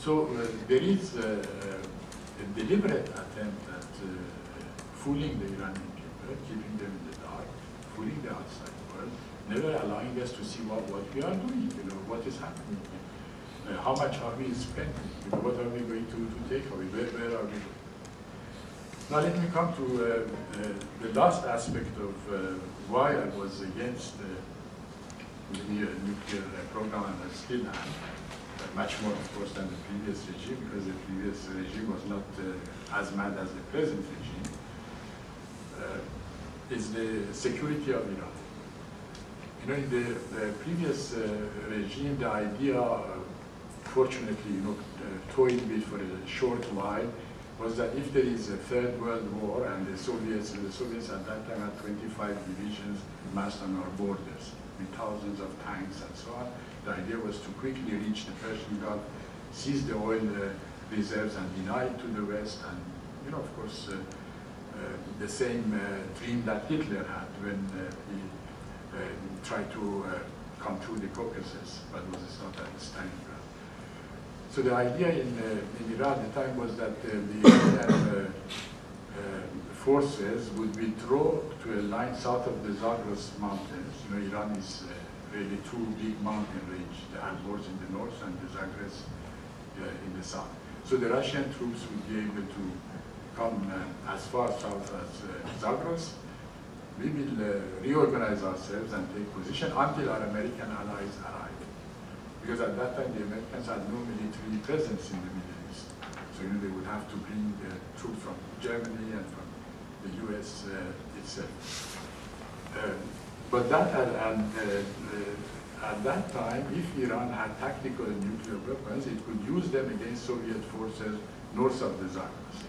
So there is a deliberate attempt at fooling the Iranian people, keeping them in the dark, fooling the outside world, never allowing us to see what we are doing, what is happening. How much are we spending? What are we going to take away? Where are we going? Now let me come to the last aspect of why I was against the nuclear program, and I still am, much more, of course, than the previous regime, because the previous regime was not as mad as the present regime, is the security of Iran. In the previous regime, the idea, fortunately, toyed with for a short while, was that if there is a third world war, and the Soviets at that time had 25 divisions massed on our borders, with thousands of tanks and so on, the idea was to quickly reach the Persian Gulf, seize the oil reserves and deny it to the West, and of course, the same dream that Hitler had when he tried to come through the Caucasus, but was not at Stalingrad. So the idea in Iran at the time was that the Iranian forces would withdraw to a line south of the Zagros mountains. Iran is really two big mountain range, the Alborz in the north and the Zagros in the south. So the Russian troops would be able to come as far south as Zagros. We will reorganize ourselves and take position until our American allies arrive. Because at that time, the Americans had no military presence in the Middle East. So they would have to bring troops from Germany and from the US itself. But that at that time, if Iran had tactical and nuclear weapons, it could use them against Soviet forces north of the Zagros.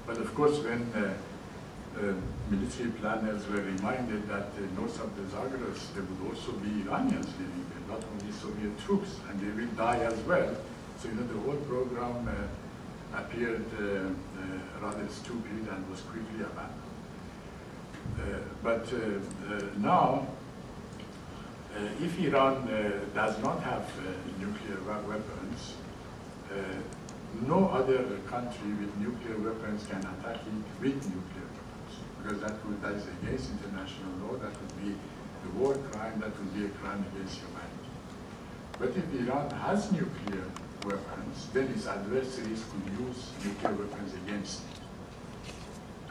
But of course, when military planners were reminded that north of the Zagros, there would also be Iranians living there, not only Soviet troops, and they will die as well. So the whole program appeared rather stupid and was quickly abandoned. But now, if Iran does not have nuclear weapons, no other country with nuclear weapons can attack it with nuclear weapons, because that is against international law. That would be a war crime. That would be a crime against humanity. But if Iran has nuclear weapons, then its adversaries could use nuclear weapons against it.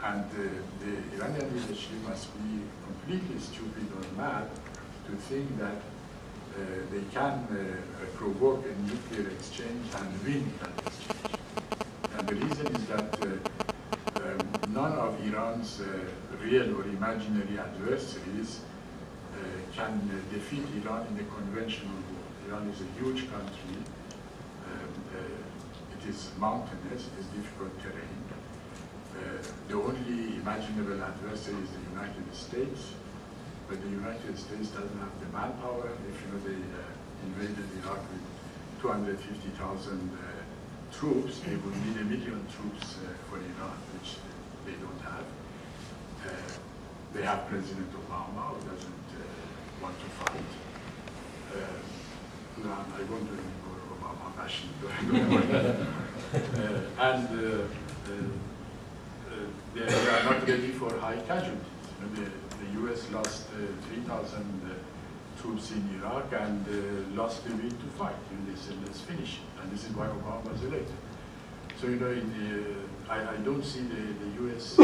And the Iranian leadership must be completely stupid or mad to think that they can provoke a nuclear exchange and win that exchange. And the reason is that none of Iran's real or imaginary adversaries can defeat Iran in a conventional war. Iran is a huge country. It is mountainous. It is difficult terrain. The only imaginable adversary is the United States. But the United States doesn't have the manpower. If they invaded Iraq with 250,000 troops, they would need 1 million troops for Iran, which they don't have. They have President Obama, who doesn't want to fight. No, I won't do any more Obama bashing. And they are not ready for high casualties. The US lost 3,000 troops in Iraq and lost the will to fight. They said, let's finish it. And this is why Obama was elected. So, I don't see the US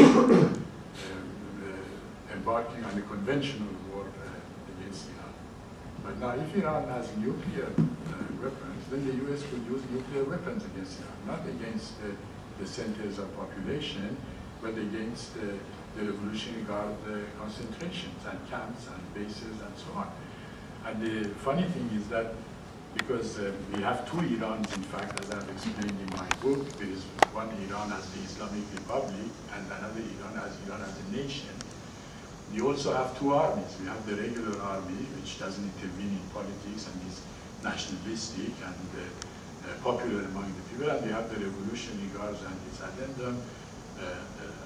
embarking on a conventional war against Iran. But now, if Iran has nuclear weapons, then the US could use nuclear weapons against Iran, not against the centers of population, but against the Revolutionary Guard concentrations and camps and bases and so on. And the funny thing is that because we have two Irans, in fact, as I've explained in my book, there is one Iran as the Islamic Republic and another Iran as a nation. We also have two armies. We have the regular army, which doesn't intervene in politics and is nationalistic and popular among the people, and we have the Revolutionary Guards and its addendum,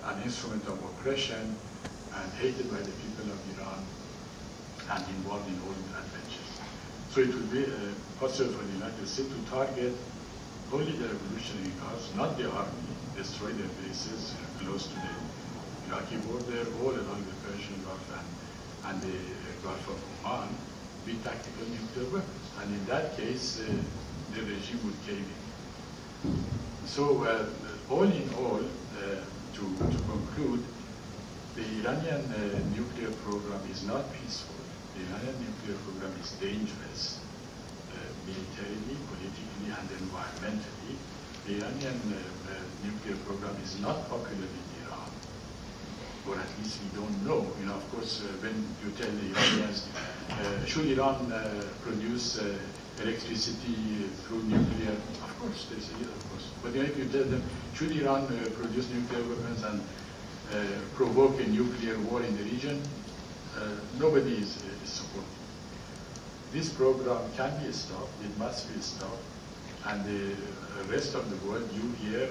an instrument of oppression and hated by the people of Iran and involved in all adventures. So it would be possible for the United States to target only the revolutionary guards, not the army, destroy their bases close to the Iraqi border, all along the Persian Gulf and the Gulf of Oman, with tactical nuclear weapons. And in that case, the regime would cave in. So, all in all, to conclude, the Iranian nuclear program is not peaceful. The Iranian nuclear program is dangerous, militarily, politically, and environmentally. The Iranian nuclear program is not popular in Iran, or at least we don't know. You know, of course, when you tell the Iranians, should Iran produce electricity through nuclear? Of course, they say, yes, of course. But if you tell them, should Iran produce nuclear weapons and provoke a nuclear war in the region, nobody is supporting. This program can be stopped, it must be stopped, and the rest of the world, you here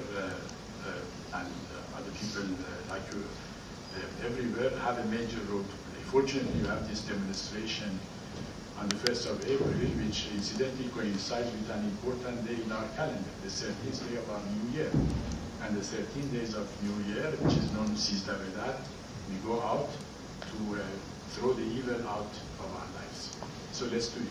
and other people like you everywhere, have a major role to play. Fortunately, you have this demonstration on the 1st of April, which incidentally coincides with an important day in our calendar, the 13th day of our New Year. And the 13 days of New Year, which is known as Sizdavadar, we go out to throw the evil out of our lives. So let's do it.